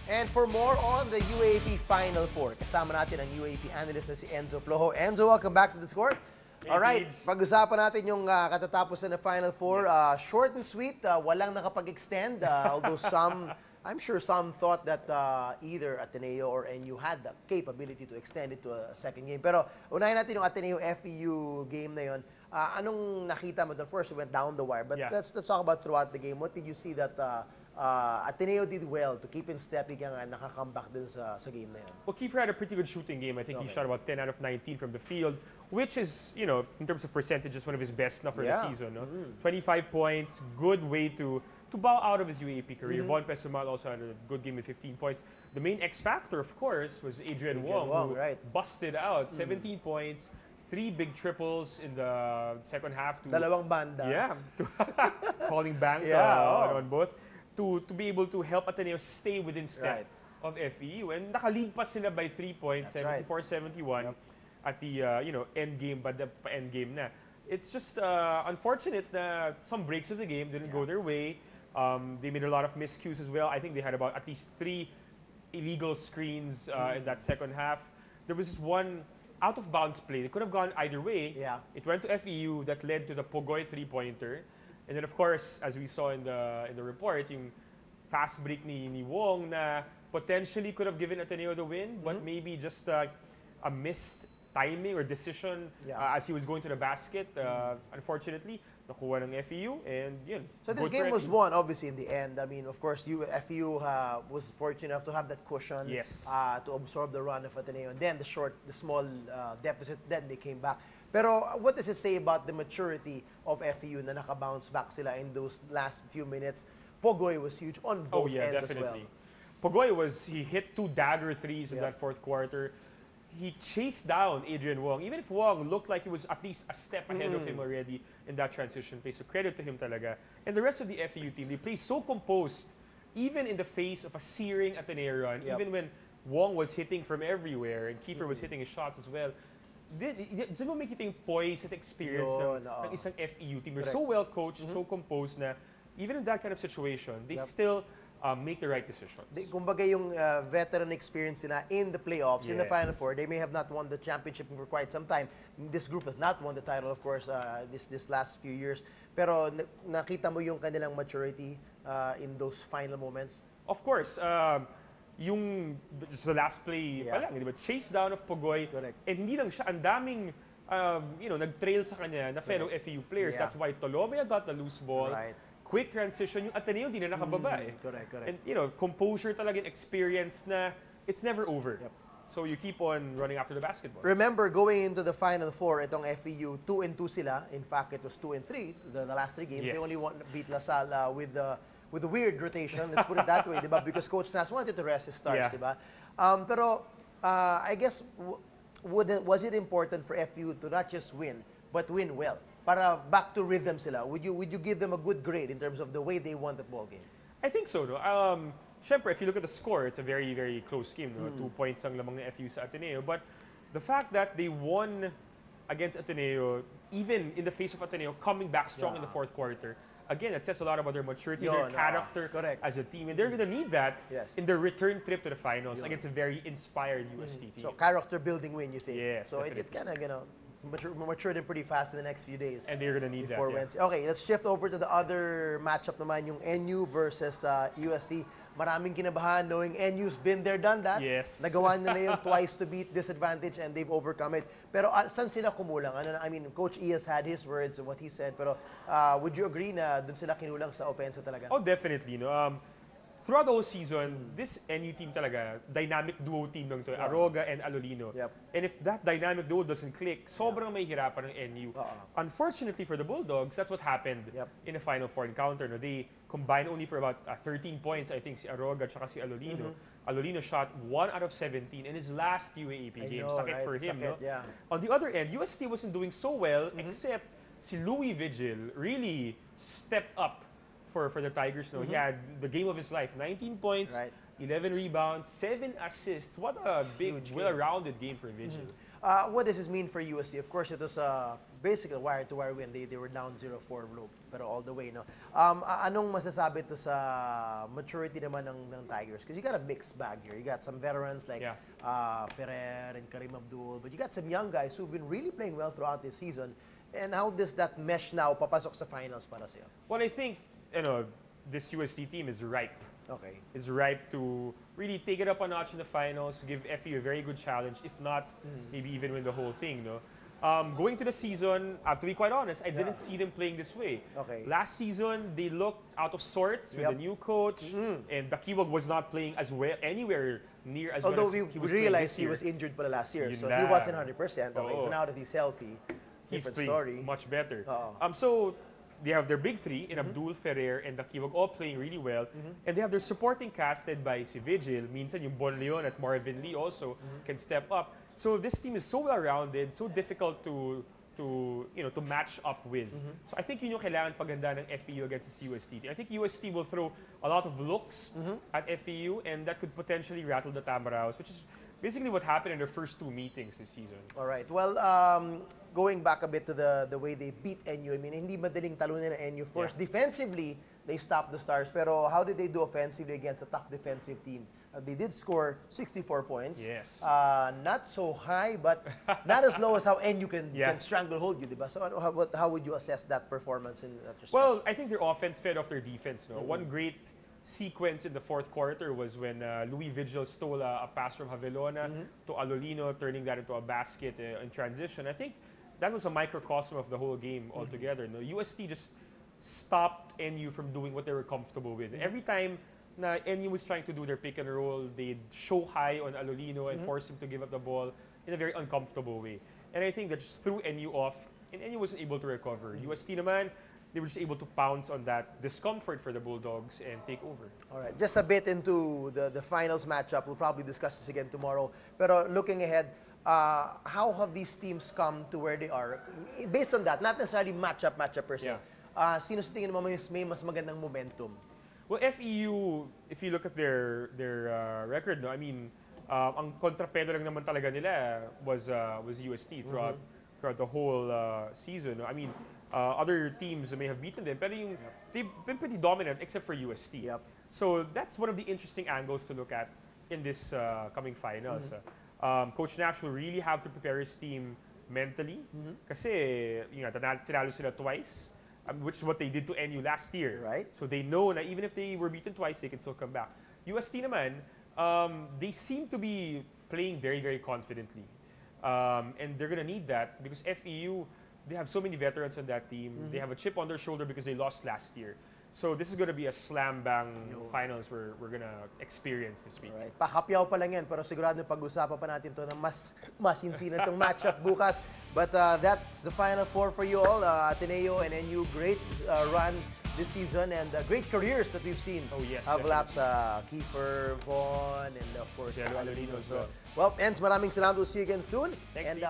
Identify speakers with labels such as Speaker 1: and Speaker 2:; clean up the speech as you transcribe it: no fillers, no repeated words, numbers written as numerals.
Speaker 1: And for more on the UAAP Final Four, kasama natin ang UAAP Analyst na si Enzo Flojo. Enzo, welcome back to the score. Alright, pag-usapan natin yung katatapos na Final Four. Short and sweet, walang nakapag-extend. Although I'm sure some thought that either Ateneo or NU had the capability to extend it to a second game. Pero unahin natin yung Ateneo-FEU game na yun. Anong nakita mo? First, we went down the wire. But let's talk about throughout the game. What did you see that Ateneo did well to keep in step, ika nga nakaka-comeback dun sa game na yun?
Speaker 2: Well, Kiefer had a pretty good shooting game. I think he shot about 10 out of 19 from the field, which is, you know, in terms of percentages, one of his best for the season. No? 25 points, good way to bow out of his UAAP career. Von Pesumal also had a good game with 15 points. The main X factor, of course, was Adrian Wong, who busted out 17 points, 3 big triples in the second half.
Speaker 1: Dalawang banda.
Speaker 2: Yeah, calling bank on both. To be able to help Ateneo stay within step of FEU. And naka-lead pa sila by 3 points, 74-71 at the end game, but the end game na. It's just unfortunate that some breaks of the game didn't go their way. They made a lot of miscues as well. I think they had about at least 3 illegal screens in that second half. There was this one out-of-bounds play. They could have gone either way. It went to FEU that led to the Pogoy three-pointer. And then, of course, as we saw in the report, yung fast break ni Wong na potentially could have given Ateneo the win, but maybe just a missed timing or decision as he was going to the basket. Unfortunately, nakuha ng FEU, and yun.
Speaker 1: So this game was won, obviously, in the end. I mean, of course, FEU was fortunate enough to have that cushion to absorb the run of Ateneo. And then the small deficit, then they came back. Pero what does it say about the maturity of FEU na naka-bounce back sila in those last few minutes? Pogoy was huge on both ends
Speaker 2: definitely.
Speaker 1: as well.
Speaker 2: Pogoy he hit 2 dagger threes in that fourth quarter. He chased down Adrian Wong, even if Wong looked like he was at least a step ahead of him already in that transition play. So credit to him talaga. And the rest of the FEU team, they play so composed, even in the face of a searing Ateneo run, even when Wong was hitting from everywhere and Kiefer was hitting his shots as well. Diyan mo makikita yung poise at experience ng isang FEU team. They're so well coached, so composed na even in that kind of situation, they still make the right decisions.
Speaker 1: Kumbaga yung veteran experience nila in the playoffs, in the Final Four, they may have not won the championship for quite some time. This group has not won the title, of course, this last few years. Pero nakita mo yung kanilang maturity in those final moments?
Speaker 2: Of course. Yung the last play pa lang, diba? Chase down of Pogoy. And hindi lang siya, ang daming nag-trail sa kanya na fellow FEU players. That's why Tolomea got the loose ball. Quick transition, yung Ateneo di na nakababa And composure talaga, experience na it's never over. So you keep on running after the basketball.
Speaker 1: Remember, going into the Final Four, itong FEU, 2-2 sila. In fact, it was 2-3 the last 3 games. They only beat LaSalle with a weird rotation, let's put it that way, diba? Because Coach Nas wanted to rest his stars, diba? Pero I guess, was it important for FEU to not just win, but win well? Para back to rhythm sila. Would you give them a good grade in terms of the way they won the ball game?
Speaker 2: I think so, no? Syempre, if you look at the score, it's a very, very close game. No? 2 points ang lamang ng FEU sa Ateneo. But the fact that they won against Ateneo, even in the face of Ateneo coming back strong in the fourth quarter, again, it says a lot about their maturity, their character as a team. And they're going to need that in their return trip to the finals against a very inspired UST team.
Speaker 1: So, character-building win, you think?
Speaker 2: Yes,
Speaker 1: so it kind of, matured them pretty fast in the next few days.
Speaker 2: And they're going to need that.
Speaker 1: Wednesday. Okay, let's shift over to the other matchup naman, yung NU versus UST. Maraming kinabahan knowing NU's been there, done that. Nagawa nila yung twice to beat disadvantage and they've overcome it. Pero saan sila kumulang? I mean, Coach E has had his words and what he said. Pero would you agree na dun sila kinulang sa opensa talaga?
Speaker 2: Oh, definitely. No? Throughout the whole season, this NU team talaga, dynamic duo team lang to, Aroga and Alolino. And if that dynamic duo doesn't click, sobrang may hirapan ng NU. Unfortunately for the Bulldogs, that's what happened in the Final Four encounter. No? They combined only for about 13 points, I think, si Aroga at si Alolino. Alolino shot 1 out of 17 in his last UAAP game. Sakit for him. No? On the other end, UST wasn't doing so well, except si Louis Vigil really stepped up for the Tigers. No? He had the game of his life, 19 points, 11 rebounds, 7 assists. What a big, well-rounded game for Vigil.
Speaker 1: What does this mean for UST? Of course, it was basically a wire-to-wire win. They were down 0-4 pero all the way. No? Anong masasabi to sa maturity naman ng Tigers? Because you got a mixed bag here. You got some veterans like Ferrer and Karim Abdul, but you got some young guys who've been really playing well throughout this season. And how does that mesh now papasok sa finals para sa'yo?
Speaker 2: Well, I think, this UST team is ripe.
Speaker 1: Okay.
Speaker 2: Is ripe to really take it up a notch in the finals, give FEU a very good challenge. If not, maybe even win the whole thing. No? Going to the season, I have to be quite honest, I didn't see them playing this way.
Speaker 1: Okay.
Speaker 2: Last season, they looked out of sorts with a new coach, and Dakiwag was not playing as well, anywhere near as
Speaker 1: Although
Speaker 2: well as he was
Speaker 1: realized
Speaker 2: playing
Speaker 1: he
Speaker 2: this
Speaker 1: was injured pala last year,
Speaker 2: Yun
Speaker 1: so
Speaker 2: na.
Speaker 1: he wasn't 100%. Okay,
Speaker 2: Oo.
Speaker 1: so now that he's healthy,
Speaker 2: He's
Speaker 1: different
Speaker 2: playing
Speaker 1: story.
Speaker 2: much better.
Speaker 1: Oo.
Speaker 2: So they have their big three in Abdul, Ferrer, and Dakiwag all playing really well. And they have their supporting cast led by si Vigil. Minsan yung Bon Leon at Marvin Lee also can step up. So this team is so well-rounded, so difficult to match up with. So I think yun yung kailangan paganda ng FEU against the UST. I think UST will throw a lot of looks at FEU, and that could potentially rattle the Tamaraos, which is basically what happened in their first two meetings this season.
Speaker 1: All right. Well, going back a bit to the way they beat NU, I mean, hindi madaling talunin ng NU. Of course, defensively, they stopped the Stars. Pero how did they do offensively against a tough defensive team? They did score 64 points.
Speaker 2: Yes.
Speaker 1: Not so high, but not as low as how NU can stranglehold you, diba? So how would you assess that performance in that respect?
Speaker 2: Well, I think their offense fed off their defense. No? One great sequence in the fourth quarter was when Louis Vigil stole a pass from Javelona to Alolino, turning that into a basket in transition. I think that was a microcosm of the whole game altogether. No? UST just stopped NU from doing what they were comfortable with. Every time na NU was trying to do their pick and roll, they'd show high on Alolino and force him to give up the ball in a very uncomfortable way. And I think that just threw NU off, and NU wasn't able to recover. UST naman, they were just able to pounce on that discomfort for the Bulldogs and take over.
Speaker 1: All right, just a bit into the finals matchup. We'll probably discuss this again tomorrow. Pero looking ahead, how have these teams come to where they are? Based on that, not necessarily matchup per se. Sino sa tingin mo may mas magandang momentum?
Speaker 2: Well, FEU, if you look at their record, no, I mean, ang kontrapelo lang naman talaga nila was UST throughout the whole season. No? I mean, other teams may have beaten them, but they've been pretty dominant except for UST. So that's one of the interesting angles to look at in this coming finals. Coach Nash will really have to prepare his team mentally kasi tinalo sila twice, which is what they did to NU last year.
Speaker 1: Right.
Speaker 2: So they know that even if they were beaten twice, they can still come back. UST naman, they seem to be playing very, very confidently. And they're going to need that because FEU, they have so many veterans on that team. They have a chip on their shoulder because they lost last year. So this is going to be a slam-bang finals we're going to experience this week.
Speaker 1: Alright. Pakapyaw pa lang yan, pero sigurado pag-usapan pa natin to na mas masinsinan itong matchup bukas. But that's the Final Four for you all. Ateneo and NU, great run this season and great careers that we've seen.
Speaker 2: Oh yes,
Speaker 1: have laps Kiefer, Vaughn, and of course,
Speaker 2: Yeah,
Speaker 1: Alolino.
Speaker 2: as
Speaker 1: So,
Speaker 2: well.
Speaker 1: well, Enz, maraming salamat. We'll see you again soon.
Speaker 2: Thanks,
Speaker 1: and